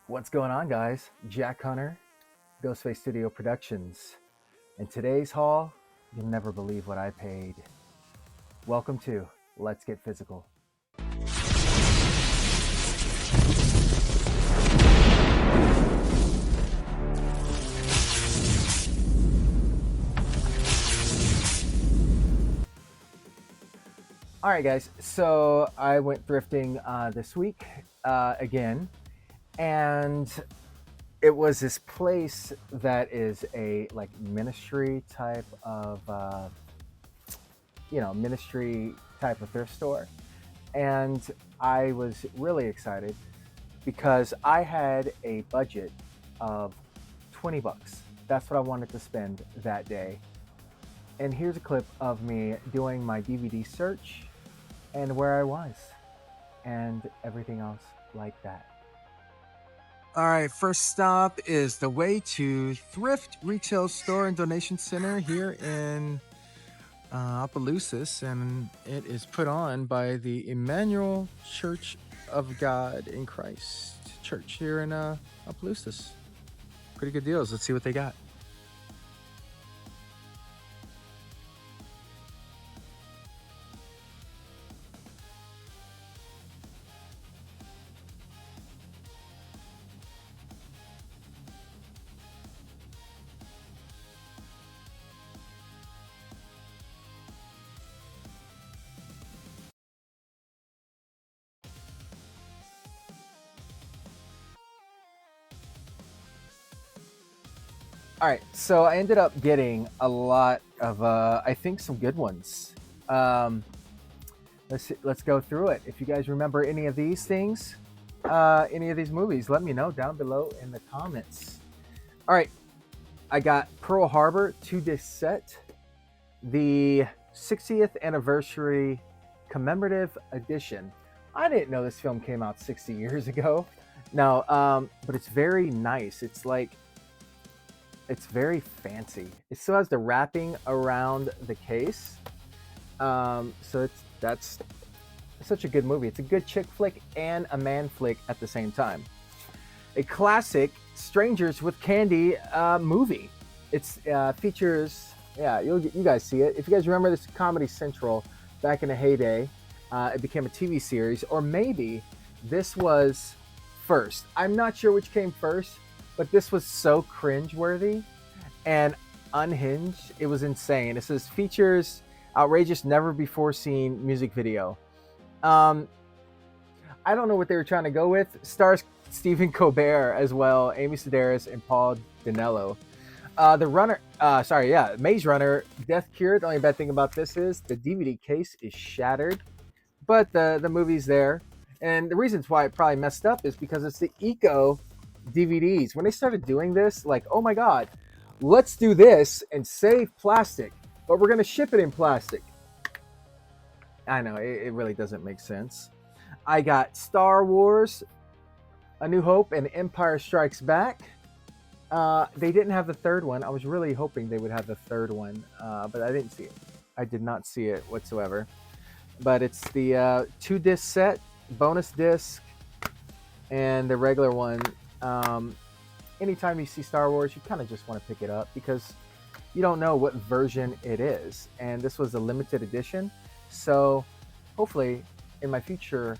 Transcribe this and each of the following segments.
What's going on, guys? Jack Hunter, Ghostface Studio Productions. In today's haul, you'll never believe what I paid. Welcome to Let's Get Physical. All right, guys. So I went thrifting this week again, and it was this place that is a like ministry type of ministry type of thrift store, and I was really excited because I had a budget of 20 bucks. That's what I wanted to spend that day. And here's a clip of me doing my DVD search and where I was and everything else like that. All right, first stop is the way to Thrift Retail Store and Donation Center here in Opelousas, and it is put on by the Emmanuel Church of God in Christ Church here in Opelousas. Pretty good deals. Let's see what they got. All right, so I ended up getting a lot of, I think, some good ones. Um, let's go through it. If you guys remember any of these things, any of these movies, let me know down below in the comments. All right, I got Pearl Harbor 2-disc set, the 60th anniversary commemorative edition. I didn't know this film came out 60 years ago. No, but it's very nice. It's very fancy. It still has the wrapping around the case. So that's such a good movie. It's a good chick flick and a man flick at the same time. A classic Strangers with Candy movie. It's features, yeah, you guys see it. If you guys remember this Comedy Central back in the heyday, it became a TV series, or maybe this was first. I'm not sure which came first, but this was so cringeworthy and unhinged. It was insane. It says features outrageous, never before seen music video. I don't know what they were trying to go with. Stars Stephen Colbert as well, Amy Sedaris, and Paul Dinello. Maze Runner, Death Cure. The only bad thing about this is the DVD case is shattered, but the movie's there. And the reasons why it probably messed up is because it's the Eco DVDs. When they started doing this, like, oh my God, let's do this and save plastic, but we're going to ship it in plastic. I know, it really doesn't make sense. I got Star Wars, A New Hope, and Empire Strikes Back. They didn't have the third one. I was really hoping they would have the third one, but I didn't see it. I did not see it whatsoever. But it's the 2-disc set, bonus disc, and the regular one. Anytime you see Star Wars, you kind of just want to pick it up because you don't know what version it is. And this was a limited edition. So hopefully in my future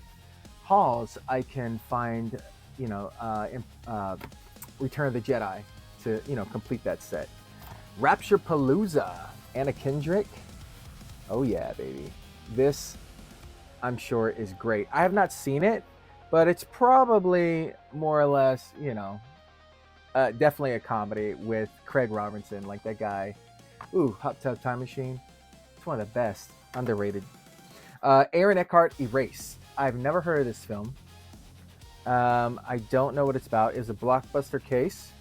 hauls, I can find, Return of the Jedi to, complete that set. Rapture Palooza, Anna Kendrick. Oh yeah, baby. This, I'm sure, is great. I have not seen it, but it's probably more or less, definitely a comedy with Craig Robinson, like that guy. Ooh, Hot Tub Time Machine. It's one of the best, underrated. Aaron Eckhart, Erased. I've never heard of this film. I don't know what it's about. It's a blockbuster case.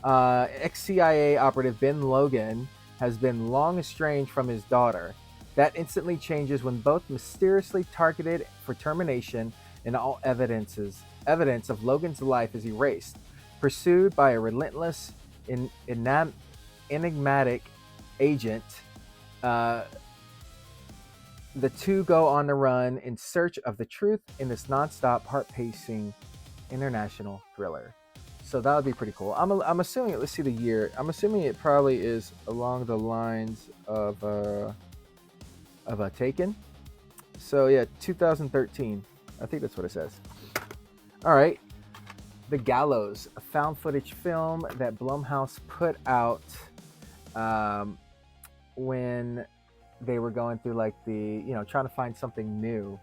Ex-CIA operative Ben Logan has been long estranged from his daughter. That instantly changes when both mysteriously targeted for termination and all evidence of Logan's life is erased. Pursued by a relentless, enigmatic agent, the two go on the run in search of the truth in this non-stop, heart-pacing international thriller. So that would be pretty cool. I'm assuming. Let's see the year. I'm assuming it probably is along the lines of a Taken. So yeah, 2013. I think that's what it says. All right, The Gallows, a found footage film that Blumhouse put out um, when they were going through like trying to find something new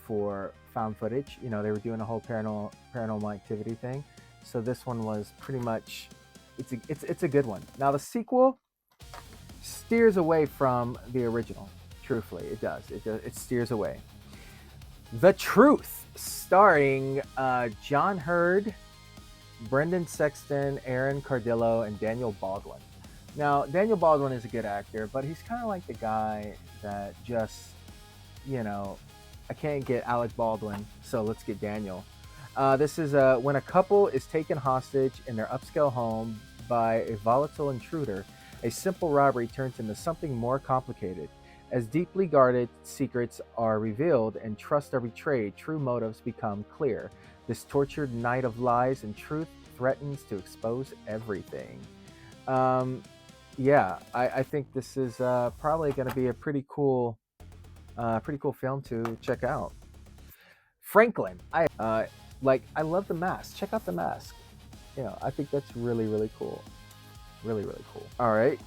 for found footage. They were doing a whole paranormal activity thing. So this one was pretty much it's a good one. Now the sequel steers away from the original. Truthfully, it does. It steers away. The Truth, starring John Hurd, Brendan Sexton, Aaron Cardillo, and Daniel Baldwin. Now, Daniel Baldwin is a good actor, but he's kind of like the guy that just, you know, I can't get Alec Baldwin, so let's get Daniel. This is when a couple is taken hostage in their upscale home by a volatile intruder. A simple robbery turns into something more complicated. As deeply guarded secrets are revealed and trusts are betrayed, true motives become clear. This tortured night of lies and truth threatens to expose everything. Um, yeah, I think this is probably going to be a pretty cool film to check out. Franklin, I love the mask. Check out the mask. I think that's really really cool. Really really cool. All right,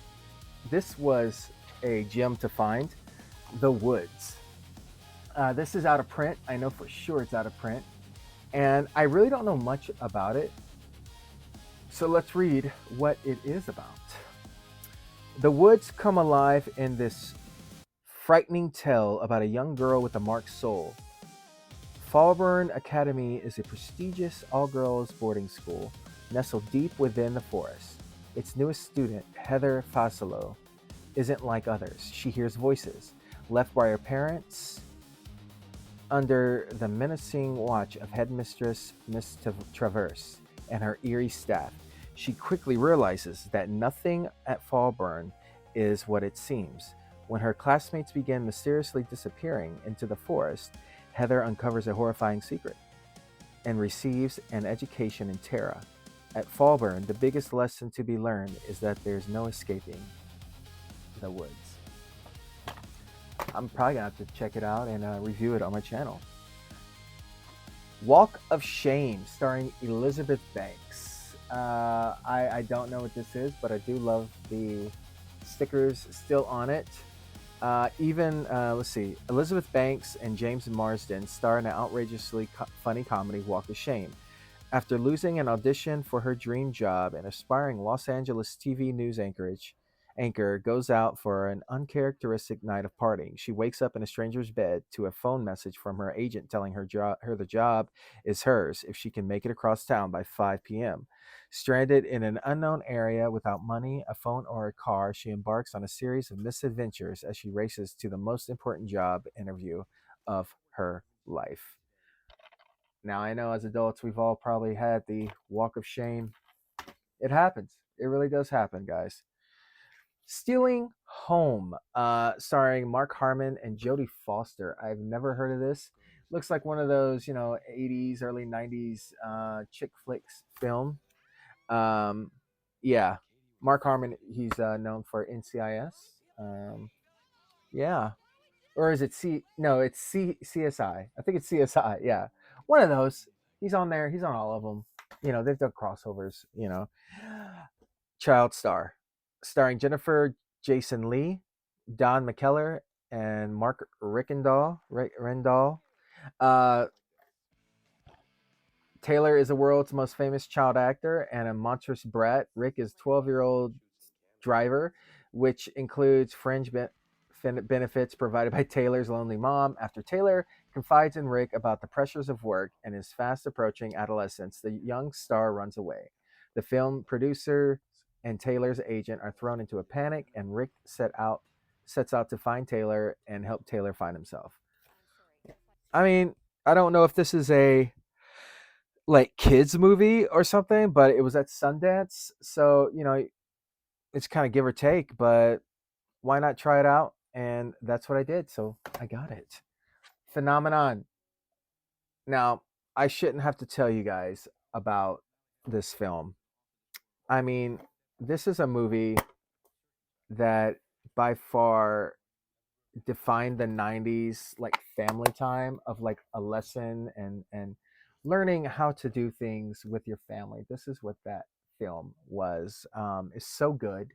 this was a gem to find. The Woods. This is out of print. I know for sure it's out of print, and I really don't know much about it. So let's read what it is about. The woods come alive in this frightening tale about a young girl with a marked soul. Fallburn Academy is a prestigious all-girls boarding school nestled deep within the forest. Its newest student, Heather Fasolo, isn't like others. She hears voices, left by her parents under the menacing watch of headmistress Miss Traverse and her eerie staff. She quickly realizes that nothing at Fallburn is what it seems. When her classmates begin mysteriously disappearing into the forest, Heather uncovers a horrifying secret and receives an education in terror. At Fallburn, the biggest lesson to be learned is that there's no escaping the woods. I'm probably gonna have to check it out and review it on my channel. Walk of Shame, starring Elizabeth Banks. I don't know what this is, but I do love the stickers still on it. Let's see, Elizabeth Banks and James Marsden star in an outrageously funny comedy, Walk of Shame. After losing an audition for her dream job, an aspiring Los Angeles TV news anchor goes out for an uncharacteristic night of partying. She wakes up in a stranger's bed to a phone message from her agent telling her the job is hers if she can make it across town by 5 p.m. Stranded in an unknown area without money, a phone, or a car, she embarks on a series of misadventures as she races to the most important job interview of her life. Now, I know as adults, we've all probably had the walk of shame. It happens. It really does happen, guys. Stealing Home, starring Mark Harmon and Jodie Foster. I've never heard of this. Looks like one of those, 80s, early 90s chick flicks film. Um, yeah, Mark Harmon, he's known for NCIS. Yeah. Or is it C? No, it's CSI. I think it's CSI. Yeah. One of those. He's on there. He's on all of them. They've done crossovers. Child Star, starring Jennifer Jason Lee, Don McKellar, and Mark Rendall. Uh, Taylor is the world's most famous child actor and a monstrous brat. Rick is 12-year-old driver, which includes fringe benefits provided by Taylor's lonely mom. After Taylor confides in Rick about the pressures of work and his fast approaching adolescence, the young star runs away. The film producer and Taylor's agent are thrown into a panic, and Rick sets out to find Taylor and help Taylor find himself. I mean, I don't know if this is a like kids movie or something, but it was at Sundance, so it's kind of give or take, but why not try it out? And that's what I did. So I got it. Phenomenon. Now, I shouldn't have to tell you guys about this film. I mean, this is a movie that by far defined the 90s like family time of like a lesson and learning how to do things with your family. This is what that film was. It's so good.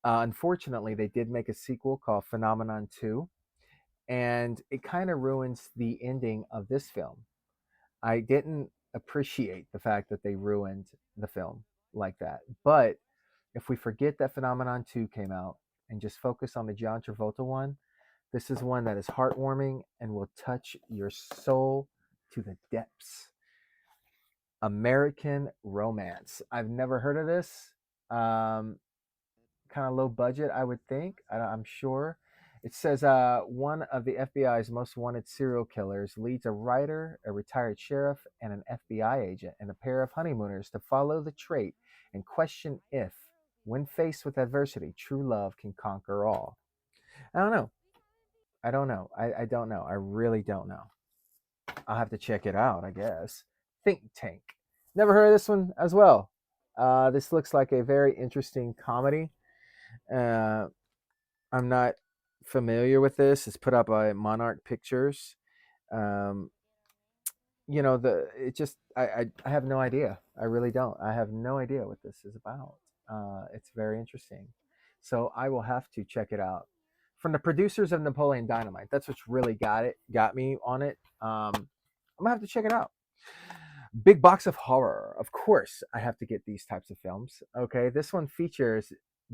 Unfortunately, they did make a sequel called Phenomenon 2, and it kind of ruins the ending of this film. I didn't appreciate the fact that they ruined the film like that. But if we forget that Phenomenon 2 came out and just focus on the John Travolta one, this is one that is heartwarming and will touch your soul to the depths. American Romance. I've never heard of this. Um, Kind of low budget, I would think. I'm sure. It says one of the FBI's most wanted serial killers leads a writer, a retired sheriff, and an FBI agent, and a pair of honeymooners to follow the trait and question if, when faced with adversity, true love can conquer all. I don't know. I don't know. I don't know. I really don't know. I'll have to check it out, I guess. Think Tank. Never heard of this one as well. This looks like a very interesting comedy. Uh, I'm not familiar with this. It's put out by Monarch Pictures. Um, the it just I have no idea. I really don't. I have no idea what this is about. It's very interesting, so I will have to check it out. From the producers of Napoleon Dynamite, that's what's really got me on it. I'm gonna have to check it out. Big box of horror. Of course, I have to get these types of films. Okay, this one features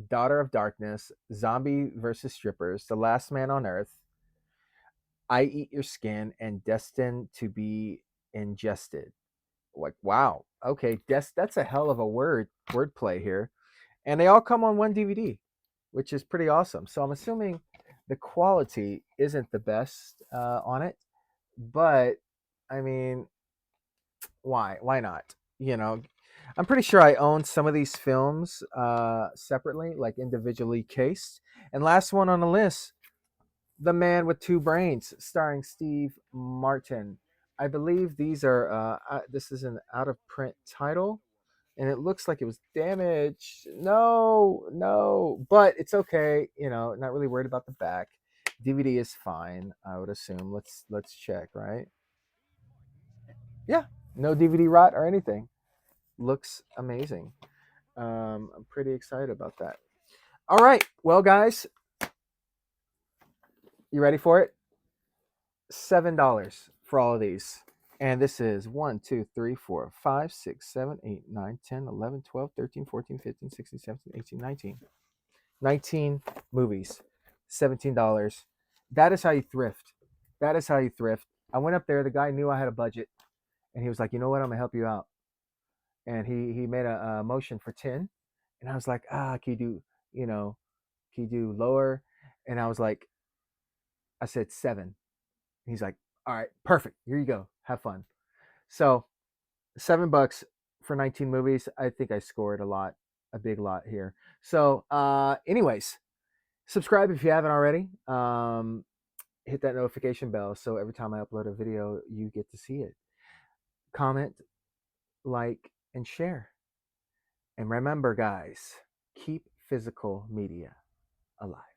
Daughter of Darkness, Zombie versus Strippers, The Last Man on Earth, I Eat Your Skin, and Destined to Be Ingested. Like, wow. Okay, that's a hell of a wordplay here. And they all come on one DVD, which is pretty awesome. So I'm assuming the quality isn't the best on it, but I mean, why? Why not? I'm pretty sure I own some of these films separately, like individually cased. And last one on the list, The Man with Two Brains, starring Steve Martin. I believe these are. This is an out of print title, and it looks like it was damaged. No, no, but it's okay. Not really worried about the back. DVD is fine, I would assume. Let's check, right? Yeah, no DVD rot or anything. Looks amazing. I'm pretty excited about that. All right, well, guys, you ready for it? $7 for all of these. And this is 1, 2, 3, 4, 5, 6, 7, 8, 9, 10, 11, 12, 13, 14, 15, 16, 17, 18, 19. 19 movies, $17. That is how you thrift. That is how you thrift. I went up there. The guy knew I had a budget, and he was like, "You know what? I'm gonna help you out." And he made a motion for 10, and I was like, can you do, you know, can you do lower? And I was like, I said 7. He's like, all right, perfect. Here you go. Have fun. So $7 for 19 movies. I think I scored a big lot here. So, anyways, subscribe if you haven't already. Hit that notification bell so every time I upload a video, you get to see it. Comment, like, and share. And remember, guys, keep physical media alive.